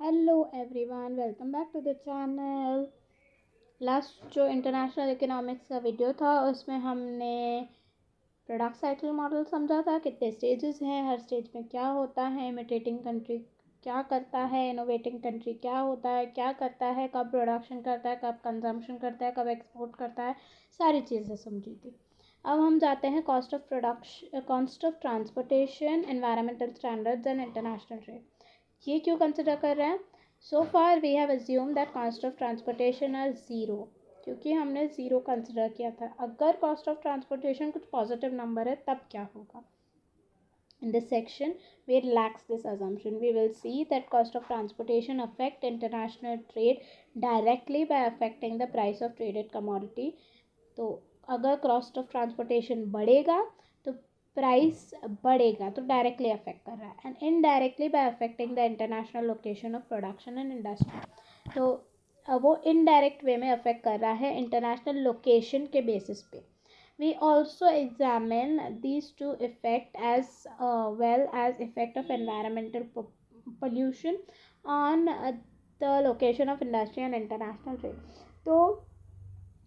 Hello everyone, welcome back to the channel. Last जो international economics का video था उसमें हमने प्रोडक्ट साइकिल मॉडल समझा था। कितने स्टेजेस हैं, हर स्टेज में क्या होता है, इमिटेटिंग कंट्री क्या करता है, इनोवेटिंग कंट्री क्या होता है, क्या करता है, कब प्रोडक्शन करता है, कब कंजम्पशन करता है, कब एक्सपोर्ट करता है, सारी चीज़ें समझी थी। अब हम जाते हैं cost of production, cost of transportation, environmental standards and international trade. ये क्यों कंसिडर कर रहे हैं? So far we have assume that cost of transportation are zero, क्योंकि हमने ज़ीरो कंसिडर किया था। अगर कॉस्ट ऑफ ट्रांसपोर्टेशन कुछ पॉजिटिव नंबर है तब क्या होगा? In this section, we relax this assumption. We will see that cost of transportation affect international trade directly by affecting the price of traded commodity. तो अगर कॉस्ट ऑफ ट्रांसपोर्टेशन बढ़ेगा तो price बढ़ेगा, तो डायरेक्टली अफेक्ट कर रहा है, and indirectly bye affecting the international location of production and industry. तो वो इनडायरेक्ट वे में अफेक्ट कर रहा है इंटरनेशनल लोकेशन के बेसिस पे। We also examine these two effects as well as effect of environmental pollution on the location of industry and international trade. तो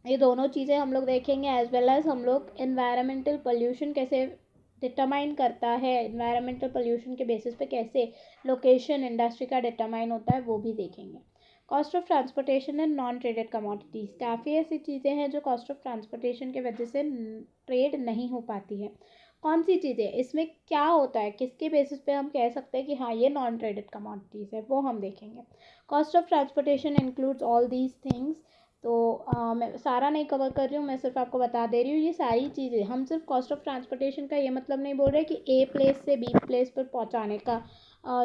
ये दोनों चीज़ें हम लोग देखेंगे, एज वेल एज हम लोग एनवायरमेंटल पोल्यूशन कैसे डिटरमाइन करता है, एनवायरमेंटल पोल्यूशन के बेसिस पे कैसे लोकेशन इंडस्ट्री का डिटरमाइन होता है, वो भी देखेंगे। Cost of transportation and non traded commodities, काफ़ी ऐसी चीज़ें हैं जो कॉस्ट ऑफ ट्रांसपोर्टेशन की वजह से ट्रेड नहीं हो पाती है। कौन सी चीज़ें, इसमें क्या होता है, किसके बेसिस पे हम कह सकते हैं कि हाँ ये नॉन ट्रेडेड कमोडिटीज़ है, वो हम देखेंगे। Cost of transportation includes all these things. तो मैं सारा नहीं कवर कर रही हूँ, मैं सिर्फ आपको बता दे रही हूँ ये सारी चीज़ें। हम सिर्फ कॉस्ट ऑफ ट्रांसपोर्टेशन का ये मतलब नहीं बोल रहे कि ए प्लेस से बी प्लेस पर पहुँचाने का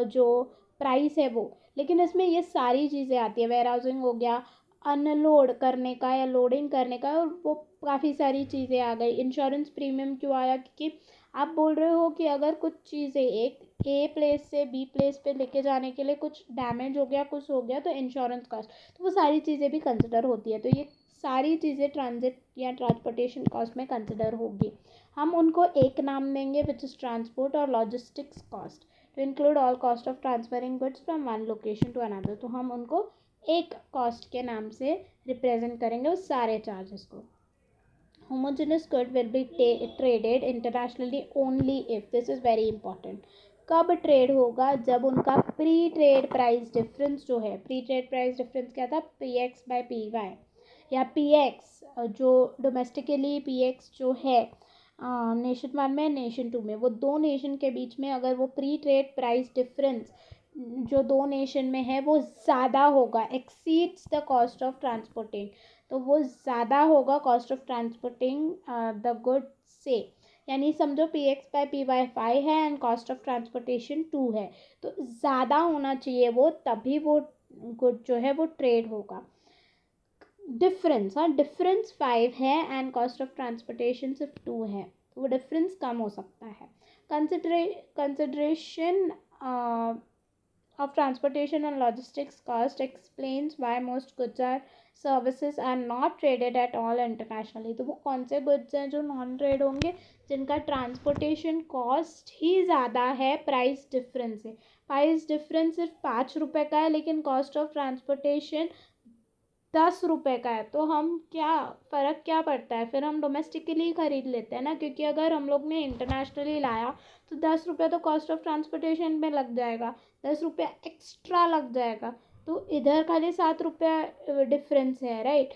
जो प्राइस है वो, लेकिन इसमें ये सारी चीज़ें आती है। वेयर हाउसिंग हो गया, अनलोड करने का या लोडिंग करने का, और वो काफ़ी सारी चीज़ें आ गई। इंश्योरेंस प्रीमियम क्यों आया? क्योंकि आप बोल रहे हो कि अगर कुछ चीज़ें एक ए प्लेस से बी प्लेस पे लेके जाने के लिए कुछ डैमेज हो गया, कुछ हो गया, तो इंश्योरेंस कॉस्ट, तो वो सारी चीज़ें भी कंसिडर होती है। तो ये सारी चीज़ें ट्रांजिट या ट्रांसपोर्टेशन कॉस्ट में कंसिडर होगी। हम उनको एक नाम देंगे विच इज़ ट्रांसपोर्ट और logistics cost to include all cost of transferring goods from one location to another. तो हम उनको एक कॉस्ट के नाम से रिप्रेजेंट करेंगे उस सारे चार्जेस को। homogeneous good will be traded internationally only if, this is very important, कब ट्रेड होगा? जब उनका प्री ट्रेड प्राइस डिफरेंस जो है, प्री ट्रेड प्राइस डिफरेंस क्या था? P X by P Y, या पी एक्स जो डोमेस्टिकली पी एक्स जो है नेशन वन में, नेशन टू में, वो दो नेशन के बीच में अगर वो प्री ट्रेड प्राइस डिफरेंस जो दो नेशन में है वो ज़्यादा होगा, exceeds the cost of transporting, तो वो ज़्यादा होगा cost of transporting the good से। यानी समझो P X by P Y 5 है एंड कॉस्ट ऑफ ट्रांसपोर्टेशन 2 है, तो ज़्यादा होना चाहिए वो, तभी वो गुड जो है वो ट्रेड होगा। डिफरेंस, हाँ, डिफरेंस 5 है एंड कॉस्ट ऑफ ट्रांसपोर्टेशन सिर्फ 2 है, तो वो डिफरेंस कम हो सकता है। Consideration of transportation and logistics cost explains why most goods or services are not traded at all internationally। तो वो कौन से goods हैं जो नॉन ट्रेड होंगे? जिनका ट्रांसपोर्टेशन कॉस्ट ही ज़्यादा है प्राइस डिफरेंस से। प्राइस डिफरेंस सिर्फ 5 रुपये का है लेकिन कॉस्ट ऑफ ट्रांसपोर्टेशन 10 रुपये का है, तो हम क्या फ़र्क क्या पड़ता है? फिर हम डोमेस्टिकली ख़रीद लेते हैं ना, क्योंकि अगर हम लोग ने इंटरनेशनली लाया तो 10 रुपये तो कॉस्ट ऑफ ट्रांसपोर्टेशन में लग जाएगा, 10 रुपये एक्स्ट्रा लग जाएगा, तो इधर खाली 7 रुपये डिफरेंस है, राइट।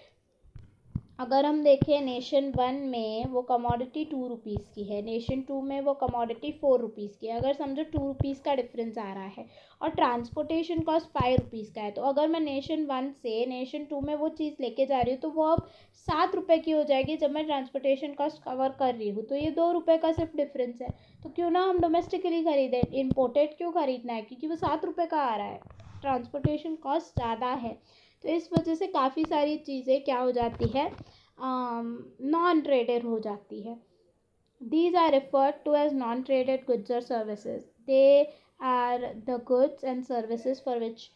अगर हम देखें नेशन वन में वो कमोडिटी 2 रुपीज़ की है, नेशन टू में वो कमोडिटी 4 रुपीज़ की है। अगर समझो 2 रुपीज़ का डिफरेंस आ रहा है और ट्रांसपोर्टेशन कॉस्ट 5 रुपीज़ का है, तो अगर मैं नेशन वन से नेशन टू में वो चीज़ लेके जा रही हूँ तो वो अब 7 रुपये की हो जाएगी जब मैं ट्रांसपोर्टेशन कॉस्ट कवर कर रही हूँ। तो ये 2 रुपये का सिर्फ डिफरेंस है, तो क्यों ना हम डोमेस्टिकली खरीदें। इम्पोर्टेड क्यों खरीदना है? क्योंकि वो 7 रुपये का आ रहा है, ट्रांसपोर्टेशन कॉस्ट ज़्यादा है। तो इस वजह से काफ़ी सारी चीज़ें क्या हो जाती है, नॉन ट्रेडेड हो जाती है। These are referred to as non-traded goods or services. They are the goods and services for which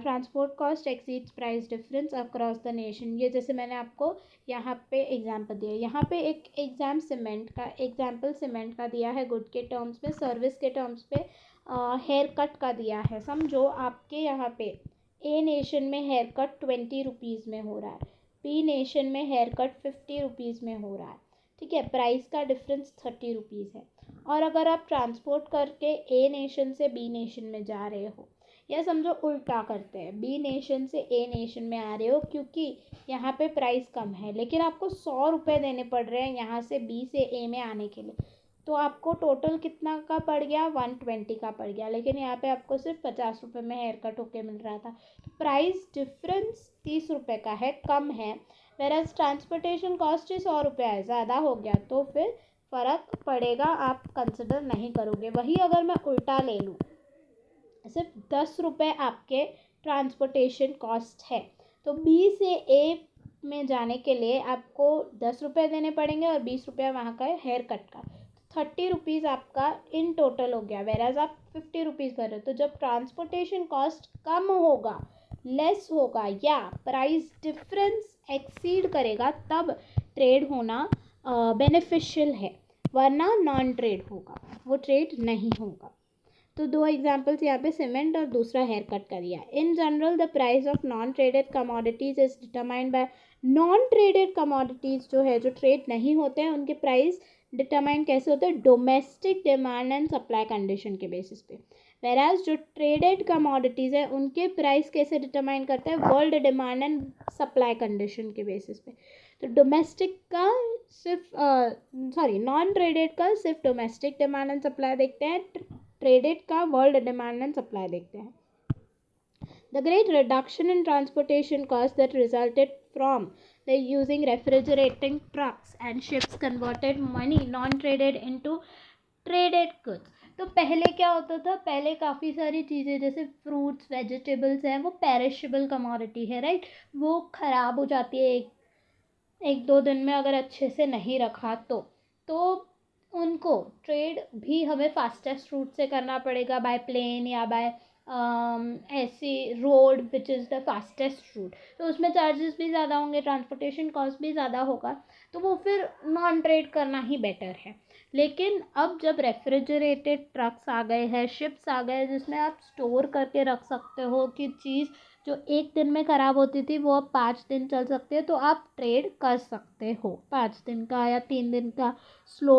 transport cost exceeds price difference across the nation. ये जैसे मैंने आपको यहाँ पे एग्जाम्पल दिया, यहाँ पे एक एग्जाम्पल सीमेंट का दिया है गुड के टर्म्स में, सर्विस के टर्म्स पे हेयर कट का दिया है। समझो आपके यहाँ पे ए नेशन में हेयर कट 20 रुपीज़ में हो रहा है, बी नेशन में हेयर कट 50 रुपीज़ में हो रहा है, ठीक है, प्राइस का डिफरेंस 30 रुपीज़ है। और अगर आप ट्रांसपोर्ट करके ए नेशन से बी नेशन में जा रहे हो, या समझो उल्टा करते हैं, बी नेशन से ए नेशन में आ रहे हो, क्योंकि यहाँ पे प्राइस कम है, लेकिन आपको 100 रुपये देने पड़ रहे हैं यहाँ से बी से ए में आने के लिए, तो आपको टोटल कितना का पड़ गया, 120 का पड़ गया, लेकिन यहाँ पे आपको सिर्फ 50 रुपये में हेयर कट होके मिल रहा था। तो प्राइस डिफरेंस 30 रुपये का है, कम है, वेराज ट्रांसपोर्टेशन कॉस्ट ही 100 रुपये है, ज़्यादा हो गया, तो फिर फ़र्क पड़ेगा, आप कंसिडर नहीं करोगे। वही अगर मैं उल्टा ले लूँ, सिर्फ 10 रुपये आपके ट्रांसपोर्टेशन कॉस्ट है, तो बी से ए में जाने के लिए आपको 10 रुपये देने पड़ेंगे और 20 रुपया वहाँ का है हेयर कट का, 30 रुपीज़ आपका इन टोटल हो गया, वेराज आप 50 रुपीज़ भर रहे हो। तो जब ट्रांसपोर्टेशन कॉस्ट कम होगा, लेस होगा, या प्राइस डिफरेंस एक्सीड करेगा, तब ट्रेड होना बेनिफिशियल है, वरना नॉन ट्रेड होगा, वो ट्रेड नहीं होगा। तो दो एग्जांपल्स यहाँ पे सीमेंट और दूसरा हेयर कट का दिया। In general the price of non traded commodities is determined by, non traded commodities जो है, जो ट्रेड नहीं होते हैं, उनके प्राइस डिटरमाइन कैसे होते हैं, domestic demand and supply condition के बेसिस पे। वेराज जो ट्रेडेड कमोडिटीज़ है उनके प्राइस कैसे डिटरमाइन करते हैं, world demand and supply condition के बेसिस पे। तो डोमेस्टिक का सिर्फ नॉन ट्रेडेड का सिर्फ डोमेस्टिक डिमांड एंड सप्लाई देखते हैं, ट्रेडेड का वर्ल्ड डिमांड एंड सप्लाई देखते हैं। The great reduction in transportation costs that resulted from the using refrigerating trucks and ships converted money non-traded into traded goods। तो पहले क्या होता था, पहले काफ़ी सारी चीज़ें जैसे फ्रूट्स वेजिटेबल्स हैं, वो पेरिशेबल कमोडिटी है, राइट, वो ख़राब हो जाती है एक दो दिन में अगर अच्छे से नहीं रखा तो उनको ट्रेड भी हमें फास्टेस्ट रूट से करना पड़ेगा, बाय प्लेन या बाय ऐसी road which is the fastest route, तो उसमें चार्जेस भी ज़्यादा होंगे, ट्रांसपोर्टेशन कॉस्ट भी ज़्यादा होगा, तो वो फिर नॉन ट्रेड करना ही बेटर है। लेकिन अब जब रेफ्रिजरेटेड ट्रक्स आ गए हैं, शिप्स आ गए, जिसमें आप स्टोर करके रख सकते हो कि चीज़ जो एक दिन में ख़राब होती थी वो अब 5 दिन चल सकती है, तो आप ट्रेड कर सकते हो 5 दिन का या 3 दिन का स्लो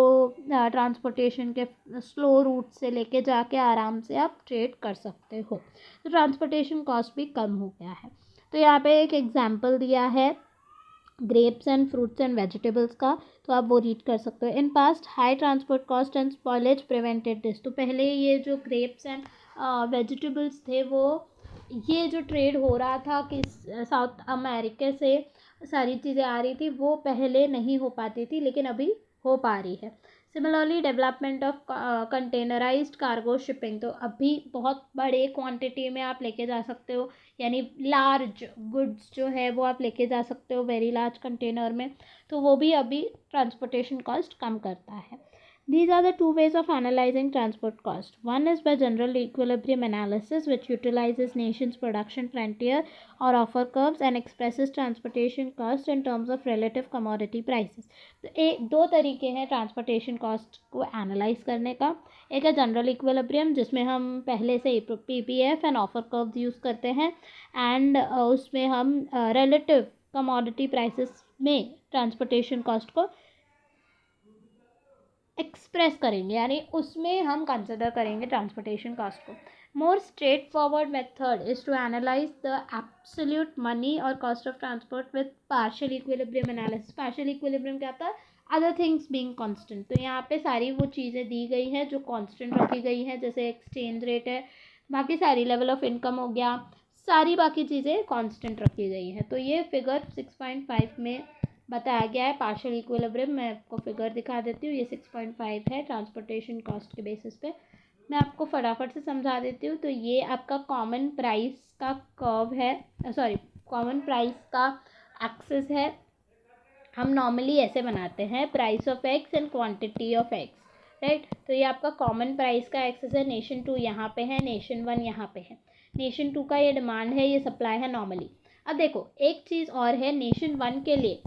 ट्रांसपोर्टेशन के स्लो रूट से लेके जाके आराम से आप ट्रेड कर सकते हो, तो ट्रांसपोर्टेशन कॉस्ट भी कम हो गया है। तो यहाँ पे एक एग्जांपल दिया है grapes and fruits and vegetables का, तो आप वो रीड कर सकते हो। In past high transport cost and spoilage prevented this. तो पहले ये जो ग्रेप्स एंड वेजिटेबल्स थे, वो ये जो ट्रेड हो रहा था कि साउथ अमेरिका से सारी चीज़ें आ रही थी, वो पहले नहीं हो पाती थी, लेकिन अभी हो पा रही है। Similarly development of containerized cargo shipping, तो अभी बहुत बड़े क्वांटिटी में आप लेके जा सकते हो, यानी लार्ज गुड्स जो है वो आप लेके जा सकते हो वेरी लार्ज कंटेनर में, तो वो भी अभी ट्रांसपोर्टेशन कॉस्ट कम करता है। These are the two ways of analyzing transport cost. One is by general equilibrium analysis, which utilizes nation's production frontier or offer curves and expresses transportation cost in terms of relative commodity prices. तो दो तरीके हैं transportation cost को analyse करने का। एक है general equilibrium, जिसमें हम पहले से PPF and offer curves use करते हैं, एंड उसमें हम रिलेटिव कमोडिटी प्राइसेस में ट्रांसपोर्टेशन कॉस्ट को एक्सप्रेस करेंगे, यानी उसमें हम कंसिडर करेंगे ट्रांसपोर्टेशन कॉस्ट को। More straightforward method is to analyze the absolute money और cost of transport with partial equilibrium analysis. Partial equilibrium क्या होता है, अदर थिंग्स बीइंग कांस्टेंट, तो यहाँ पे सारी वो चीज़ें दी गई हैं जो कांस्टेंट रखी गई हैं, जैसे एक्सचेंज रेट है, बाकी सारी लेवल ऑफ इनकम हो गया, सारी बाकी चीज़ें कांस्टेंट रखी गई हैं। तो ये फिगर 6.5 में बताया गया है पार्शियल इक्विलिब्रियम। मैं आपको फिगर दिखा देती हूँ, ये 6.5 है ट्रांसपोर्टेशन कॉस्ट के बेसिस पे। मैं आपको फटाफट से समझा देती हूँ। तो ये आपका कॉमन प्राइस का कर्व है, कॉमन प्राइस का एक्सिस है। हम नॉर्मली ऐसे बनाते हैं, price of x and quantity of x, right. तो ये आपका कॉमन प्राइस का एक्सिस है। नेशन 2 यहाँ पे है, नेशन 1 यहाँ पे है। नेशन 2 का ये डिमांड है, ये सप्लाई है नॉर्मली। अब देखो एक चीज़ और है, नेशन 1 के लिए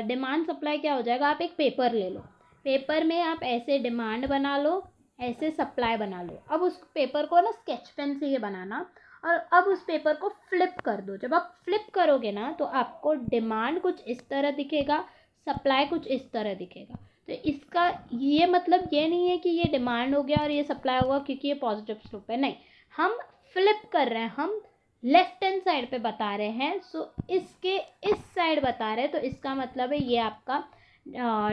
डिमांड सप्लाई क्या हो जाएगा, आप एक पेपर ले लो, पेपर में आप ऐसे डिमांड बना लो, ऐसे सप्लाई बना लो। अब उस पेपर को ना स्केच पेन से ये बनाना, और अब उस पेपर को फ्लिप कर दो। जब आप फ्लिप करोगे ना तो आपको डिमांड कुछ इस तरह दिखेगा, सप्लाई कुछ इस तरह दिखेगा। तो इसका ये मतलब ये नहीं है कि ये डिमांड हो गया और ये सप्लाई होगा क्योंकि ये पॉजिटिव स्लोप है, नहीं, हम फ्लिप कर रहे हैं, हम लेफ्ट हैंड साइड पे बता रहे हैं। सो इसके इस साइड बता रहे हैं, तो इसका मतलब है ये आपका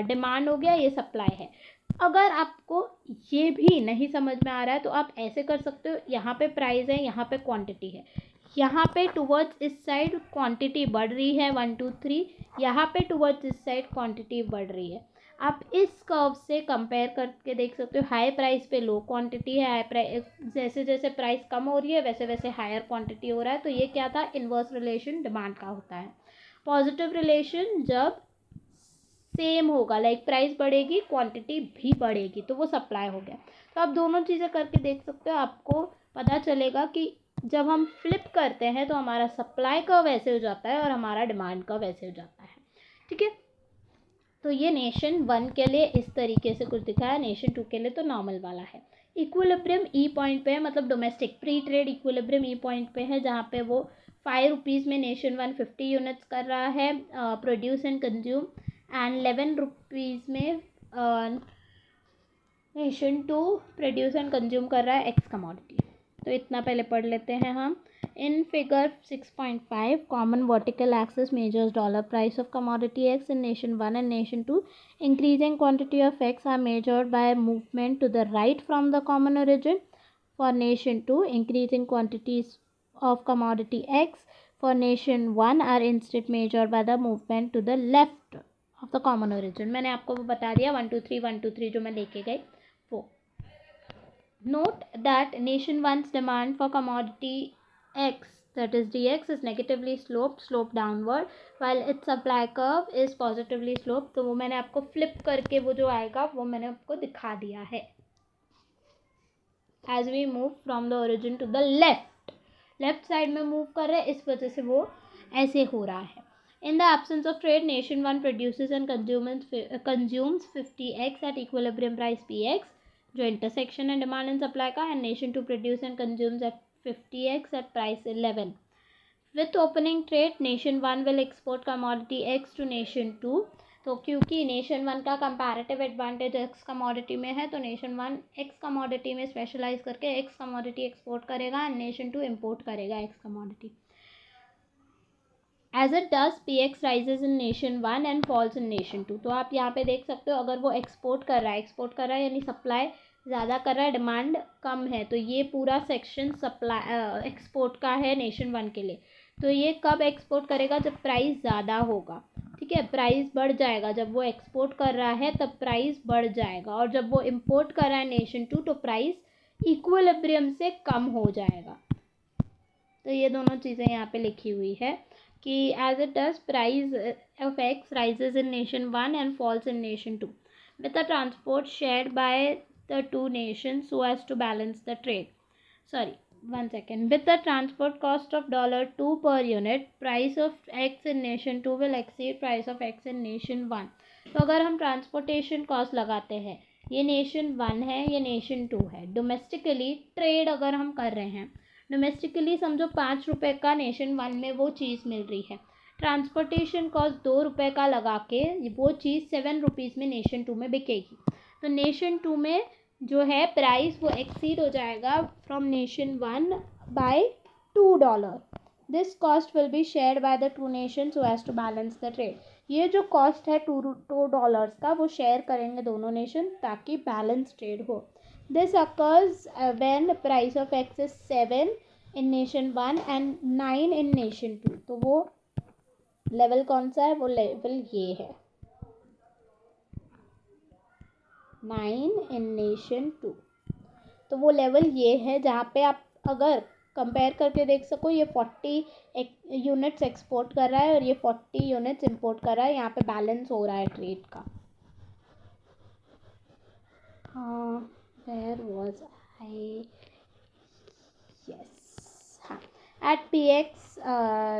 डिमांड हो गया, ये सप्लाई है। अगर आपको ये भी नहीं समझ में आ रहा है तो आप ऐसे कर सकते हो, यहाँ पे प्राइस है, यहाँ पे क्वांटिटी है, यहाँ पे टुवर्ड्स इस साइड क्वांटिटी बढ़ रही है 1 2 3, यहाँ पे टुवर्ड्स इस साइड क्वांटिटी बढ़ रही है। आप इस कर्व से कंपेयर करके देख सकते हो, हाई प्राइस पे लो क्वांटिटी है, हाई प्राइस जैसे जैसे प्राइस कम हो रही है वैसे वैसे हायर क्वांटिटी हो रहा है। तो ये क्या था, इन्वर्स रिलेशन डिमांड का होता है। पॉजिटिव रिलेशन जब सेम होगा, लाइक प्राइस बढ़ेगी क्वांटिटी भी बढ़ेगी, तो वो सप्लाई हो गया। तो आप दोनों चीज़ें करके देख सकते हो, आपको पता चलेगा कि जब हम फ्लिप करते हैं तो हमारा सप्लाई का वैसे हो जाता है और हमारा डिमांड का वैसे हो जाता है। ठीक है, तो ये नेशन 1 के लिए इस तरीके से कुछ दिखाया, नेशन 2 के लिए तो नॉर्मल वाला है। इक्विलिब्रियम ई पॉइंट पे है, मतलब डोमेस्टिक प्री ट्रेड इक्विलिब्रियम ई पॉइंट पे है, जहाँ पे वो 5 रुपीज़ में नेशन 1 50 यूनिट्स कर रहा है produce and consume, and 11 rupees में नेशन 2 प्रोड्यूस एंड कंज्यूम कर रहा है एक्स कमोडिटी। तो इतना पहले पढ़ लेते हैं हम। In figure 6.5, common vertical axis measures dollar price of commodity X in nation 1 and nation 2. Increasing quantity of X are measured by movement to the right from the common origin. For nation 2, increasing quantities of commodity X for nation 1 are instead measured by the movement to the left of the common origin. मैंने आपको वो बता दिया 1 2 3 1 2 3 जो मैं लेके गई वो। Note that nation 1's demand for commodity X, that is dx, is negatively sloped downward, while its supply curve is positively sloped. तो वो मैंने आपको फ्लिप करके वो जो आएगा वो मैंने आपको दिखा दिया है। As we move from the origin to the left side में मूव कर रहे हैं, इस वजह से वो ऐसे हो रहा है। In the absence of trade, nation 1 produces and consumes 50x at equilibrium price px, जो इंटरसेक्शन है डिमांड एंड सप्लाई का, and nation 2 produce and consumes at 50x at price 11. With opening trade, nation 1 will export commodity X to nation 2. तो क्योंकि nation 1 का comparative advantage x commodity में है, तो nation 1 x commodity में specialise करके x commodity export करेगा and nation 2 import करेगा x commodity. As it does, px rises in nation 1 and falls in nation 2. तो आप यहाँ पे देख सकते हो, अगर वो एक्सपोर्ट कर रहा है यानी सप्लाई ज़्यादा कर रहा है, डिमांड कम है, तो ये पूरा सेक्शन सप्लाई एक्सपोर्ट का है नेशन 1 के लिए। तो ये कब एक्सपोर्ट करेगा, जब प्राइस ज़्यादा होगा। ठीक है, प्राइस बढ़ जाएगा, जब वो एक्सपोर्ट कर रहा है तब प्राइस बढ़ जाएगा, और जब वो इम्पोर्ट कर रहा है नेशन 2 तो प्राइस इक्विलिब्रियम से कम हो जाएगा। तो ये दोनों चीज़ें यहाँ पे लिखी हुई है कि as it does, price of X rises in nation 1 and falls in nation 2 with the transport shared by the two nations so as to balance the trade. Sorry, 1 second. With the transport cost of $2 per unit, price of X in nation 2 will exceed price of X in nation 1. तो अगर हम transportation cost लगाते हैं, ये nation 1 है, ये nation 2 है, domestically trade अगर हम कर रहे हैं, डोमेस्टिकली समझो 5 रुपये का नेशन 1 में वो चीज़ मिल रही है, ट्रांसपोर्टेशन कॉस्ट 2 रुपये का लगा के वो चीज़ 7 रुपीज़ में नेशन 2 में बिकेगी। तो नेशन 2 में जो है प्राइस वो एक्सीड हो जाएगा from nation 1 by $2. This cost will be shared by the two nation so as to balance the trade. ये जो कॉस्ट है $2 का वो शेयर करेंगे दोनों नेशन ताकि बैलेंस ट्रेड हो। This occurs when price of X is 7 in nation 1 and 9 in nation 2. तो वो लेवल कौन सा है, वो लेवल ये है 9 in nation 2। तो वो लेवल ये है जहाँ पे आप अगर कंपेयर करके देख सको, ये 40 यूनिट्स एक्सपोर्ट कर रहा है और ये 40 यूनिट्स इंपोर्ट कर रहा है, यहाँ पे बैलेंस हो रहा है ट्रेड का। हाँ, where was I? Yes. At PX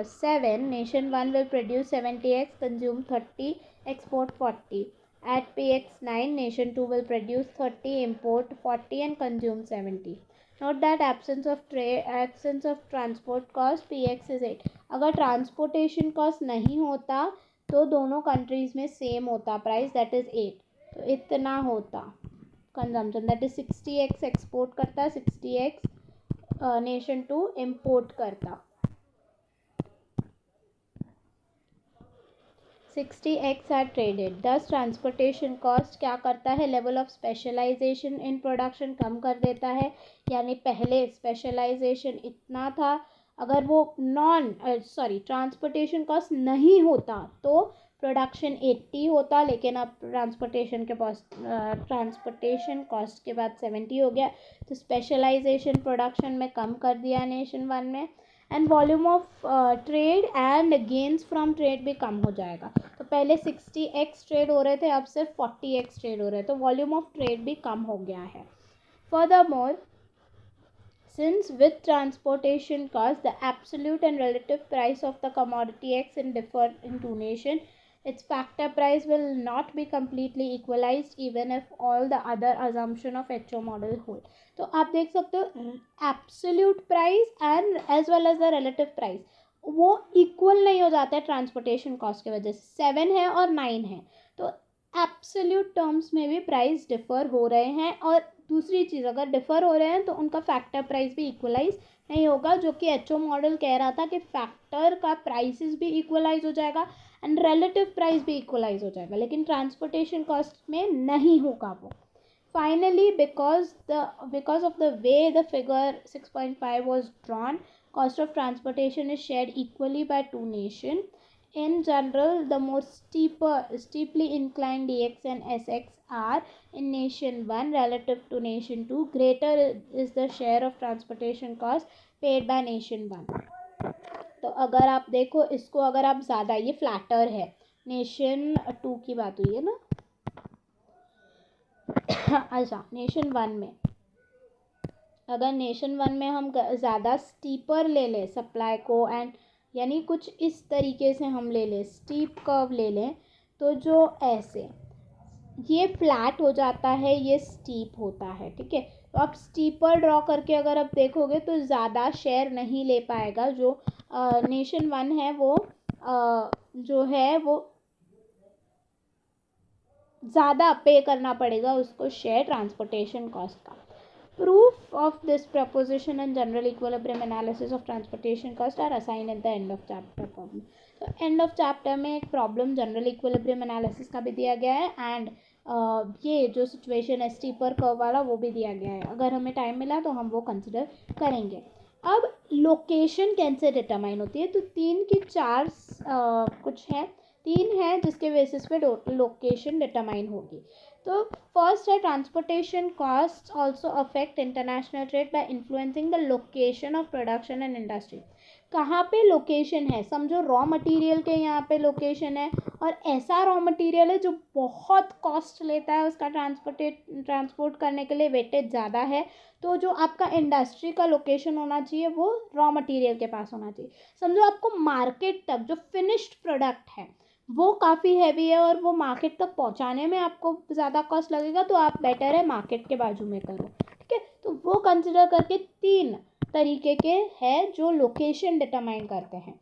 7, nation 1 will produce 70x, consume 30, export 40. At PX9, Nation 2 will produce 30, import 40 and consume 70. Note that absence of transport cost, PX is 8. अगर ट्रांसपोर्टेशन कॉस्ट नहीं होता तो दोनों countries में same होता price, that is 8. तो इतना होता consumption, that is 60x export करता, 60x नेशन 2 इम्पोर्ट करता. 60x are traded. Thus transportation cost क्या करता है, level of specialization in production कम कर देता है. यानी पहले स्पेशलाइजेशन इतना था, अगर वो ट्रांसपोर्टेशन कॉस्ट नहीं होता तो प्रोडक्शन 80 होता, लेकिन अब ट्रांसपोर्टेशन कॉस्ट के बाद 70 हो गया. तो स्पेशलाइजेशन प्रोडक्शन में कम कर दिया नेशन 1 में. And volume of trade and gains from trade भी कम हो जाएगा. तो पहले 60x ट्रेड हो रहे थे, अब सिर्फ 40x ट्रेड हो रहे हैं, तो वॉल्यूम ऑफ ट्रेड भी कम हो गया है. Furthermore, since with transportation cost the absolute and relative price of the commodity X differ in two nations, its factor price will not be completely equalized even if all the other assumption of HO model hold. तो आप देख सकते हो absolute price and as well as the relative price वो equal नहीं हो जाता है ट्रांसपोर्टेशन कॉस्ट की वजह से. 7 है और 9 है, तो एब्सोल्यूट टर्म्स में भी प्राइस डिफर हो रहे हैं. और दूसरी चीज़, अगर डिफर हो रहे हैं तो उनका फैक्टर प्राइस भी इक्वलाइज नहीं होगा, जो कि HO मॉडल कह रहा था कि फैक्टर का प्राइसेस भी इक्वलाइज हो जाएगा एंड रिलेटिव प्राइस भी इक्वलाइज हो जाएगा, लेकिन ट्रांसपोर्टेशन कॉस्ट में नहीं होगा वो. Finally, because of the way the figure 6.5 was drawn, cost of transportation is shared equally by two nations. In general, the more steeply inclined DX and SX are in nation 1 relative to nation 2. Greater is the share of transportation cost paid by nation 1. तो अगर आप देखो इसको, अगर आप ज़्यादा, ये flatter है, नेशन 2 की बात हुई है ना. अच्छा, नेशन 1 में अगर नेशन 1 में हम ज़्यादा स्टीपर ले लें सप्लाई को, एंड यानी कुछ इस तरीके से हम ले लें, स्टीप कर्व ले लें, तो जो ऐसे ये फ्लैट हो जाता है, ये स्टीप होता है. ठीक है, तो आप स्टीपर ड्रॉ करके अगर आप देखोगे तो ज़्यादा शेयर नहीं ले पाएगा. जो नेशन 1 है वो जो है वो ज़्यादा पे करना पड़ेगा उसको शेयर ट्रांसपोर्टेशन कॉस्ट का. Proof of this proposition and general equilibrium analysis of transportation cost are assign at the end of chapter problem. तो एंड ऑफ चैप्टर में एक प्रॉब्लम जनरल इक्विलिब्रियम एनालिसिस का भी दिया गया है, एंड ये जो सिचुएशन है स्टीपर कर्व वाला वो भी दिया गया है. अगर हमें टाइम मिला तो हम वो कंसिडर करेंगे. अब लोकेशन कैसे डिटरमाइन होती है, तो 3 की 4 कुछ है, 3 है जिसके बेसिस पे लोकेशन डिटरमाइन होगी. तो फर्स्ट है transportation cost also affect international trade by influencing the location of production and industry. कहाँ पे लोकेशन है, समझो रॉ मटेरियल के यहाँ पे लोकेशन है, और ऐसा रॉ मटेरियल है जो बहुत कॉस्ट लेता है, उसका ट्रांसपोर्ट करने के लिए वेटेज ज़्यादा है, तो जो आपका इंडस्ट्री का लोकेशन होना चाहिए वो रॉ मटेरियल के पास होना चाहिए. समझो आपको मार्केट तक जो फिनिश्ड प्रोडक्ट है वो काफ़ी हैवी है और वो मार्केट तक पहुंचाने में आपको ज़्यादा कॉस्ट लगेगा, तो आप बेटर है मार्केट के बाजू में करो. ठीक है, तो वो कंसिडर करके 3 तरीके के हैं जो लोकेशन डिटरमाइन करते हैं.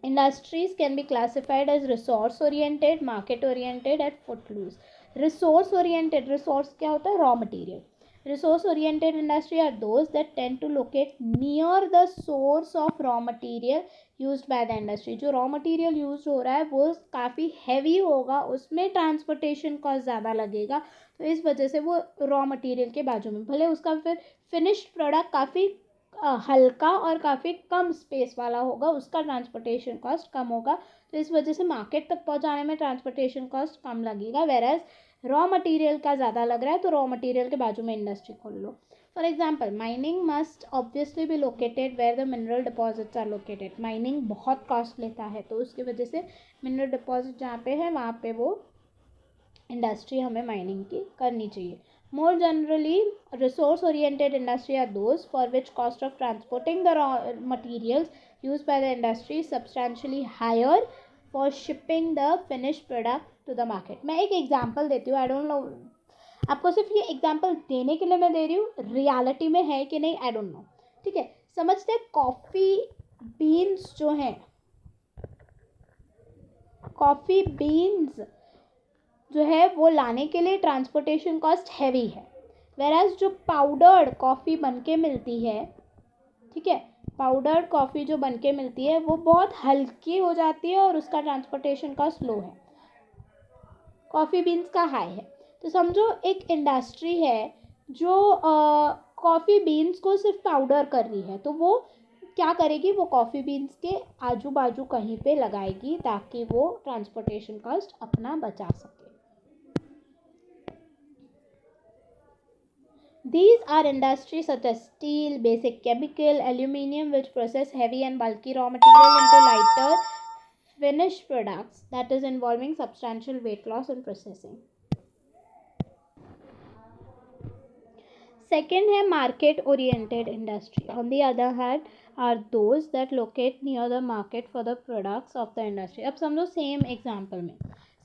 Industries can be classified as resource oriented, market oriented and footloose. Resource oriented, resource क्या होता है, raw material. Resource oriented industry are those that tend to locate near the source of raw material used by the industry. जो raw material use हो रहा है वो काफ़ी heavy होगा, उसमें ट्रांसपोर्टेशन कॉस्ट ज़्यादा लगेगा, तो इस वजह से वो रॉ मटेरियल के बाजू में, भले उसका फिर फिनिश्ड प्रोडक्ट काफ़ी हल्का और काफ़ी कम स्पेस वाला होगा, उसका ट्रांसपोर्टेशन कॉस्ट कम होगा, तो इस वजह से मार्केट तक पहुंचाने में ट्रांसपोर्टेशन कॉस्ट कम लगेगा. वेरएज रॉ मटेरियल का ज़्यादा लग रहा है तो रॉ मटेरियल के बाजू में इंडस्ट्री खोल लो. For example, mining must obviously be located where the mineral deposits are located. Mining बहुत कॉस्ट लेता है, तो उसकी वजह से मिनरल डिपॉजिट जहाँ पे है वहाँ पे वो इंडस्ट्री हमें माइनिंग की करनी चाहिए. More generally, resource-oriented industry are those for which cost of transporting the raw materials used by the industry is substantially higher for shipping the finished product to the market. मैं एक example देती हूँ, I don't know, आपको सिर्फ ये example देने के लिए मैं दे रही हूँ, रियलिटी में है कि नहीं आई डोंट नो। ठीक है, समझते हैं कॉफ़ी बीन्स जो हैं, कॉफ़ी बीन्स जो है वो लाने के लिए ट्रांसपोर्टेशन कॉस्ट हैवी है, वेराज जो पाउडर्ड कॉफ़ी बनके मिलती है, ठीक है, पाउडर्ड कॉफ़ी जो बनके मिलती है वो बहुत हल्की हो जाती है और उसका ट्रांसपोर्टेशन कॉस्ट लो है, कॉफ़ी बीन्स का हाई है। तो समझो एक इंडस्ट्री है जो कॉफ़ी बीन्स को सिर्फ पाउडर कर रही है, तो वो क्या करेगी, वो कॉफ़ी बीन्स के आजू बाजू कहीं पे लगाएगी ताकि वो ट्रांसपोर्टेशन कॉस्ट अपना बचा सके। These are industries such as steel, basic chemical, aluminium, which process heavy and bulky raw material into lighter finished products, that is involving substantial weight loss in processing. Second है market oriented industry. On the other hand are those that locate near the market for the products of the industry. अब समझो same example में,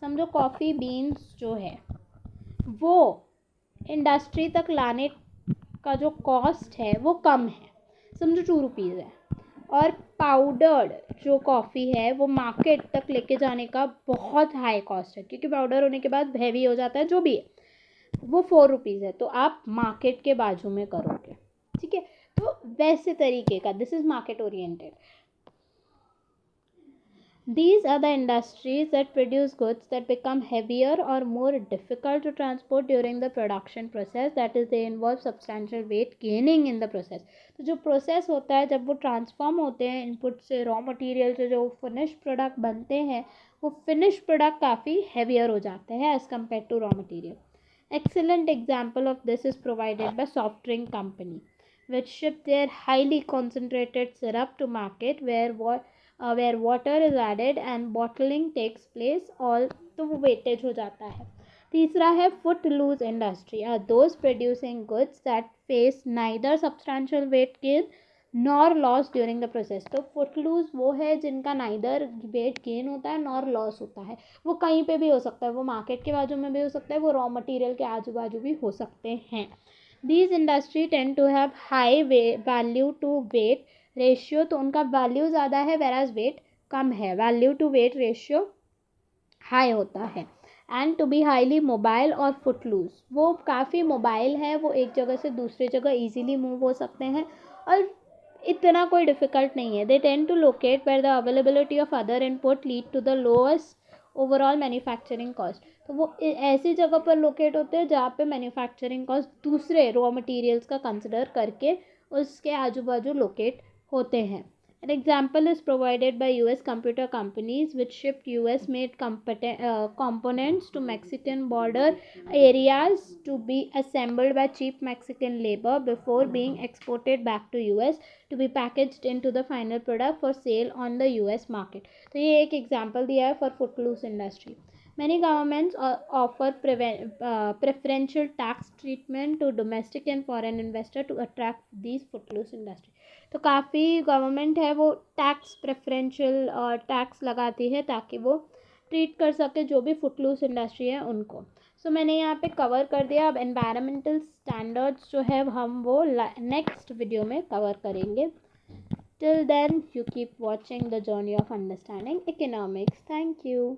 समझो coffee beans जो है वो industry तक लाने का जो कॉस्ट है वो कम है, समझो 2 रुपीज़ है, और पाउडर्ड जो कॉफ़ी है वो मार्केट तक लेके जाने का बहुत हाई कॉस्ट है, क्योंकि पाउडर होने के बाद हैवी हो जाता है, जो भी है वो 4 रुपीज़ है, तो आप मार्केट के बाजू में करोगे। ठीक है, तो वैसे तरीके का, this is market oriented. These are the industries that produce goods that become heavier or more difficult to transport during the production process, that is they involve substantial weight gaining in the process. तो जो process होता है जब वो transform होते हैं input से raw material से, जो फिनिश प्रोडक्ट बनते हैं वो फिनिश प्रोडक्ट काफ़ी हेवियर हो जाते हैं as compare to raw material. Excellent example of this is provided by soft drink company, which ship their highly concentrated syrup to market where water is added and bottling takes place, all तो वो weightage हो जाता है। तीसरा है footloose industry, are those producing goods that face neither substantial weight gain nor loss during the process. तो footloose वो है जिनका नाइदर वेट गेन होता है नॉर लॉस होता है, वो कहीं पे भी हो सकता है, वो मार्केट के बाजू में भी हो सकता है, वो रॉ मटेरियल के आजू बाजू भी हो सकते हैं। These industry tend to have high value to weight ratio, तो उनका वैल्यू ज़्यादा है वेराज वेट कम है, value to weight ratio high होता है। And to be highly mobile और फुट लूज, वो काफ़ी मोबाइल है, वो एक जगह से दूसरी जगह ईजीली मूव हो सकते हैं और इतना कोई डिफ़िकल्ट नहीं है। They tend to locate where the availability of other input lead to the lowest overall manufacturing cost, तो वो ऐसी जगह पर लोकेट होते हैं जहाँ पे मैन्युफैक्चरिंग कॉस्ट दूसरे रॉ मटेरियल्स का कंसिडर करके उसके आजू बाजू लोकेट होते हैं। An example is provided by US computer companies which shipped US made components to Mexican border areas to be assembled by cheap Mexican labor before being exported back to US to be packaged into the final product for sale on the US market. तो ये एक example दिया है for footloose industry. Many governments offer preferential tax treatment to domestic and foreign investor to attract these footloose industry. तो काफ़ी government है वो tax preferential tax लगाती है ताकि वो ट्रीट कर सके जो भी फुटलूस इंडस्ट्री है उनको। सो मैंने यहाँ पे कवर कर दिया। अब एनवायरमेंटल स्टैंडर्ड्स जो है हम वो नेक्स्ट वीडियो में कवर करेंगे। Till then you keep watching the journey of understanding economics. Thank you.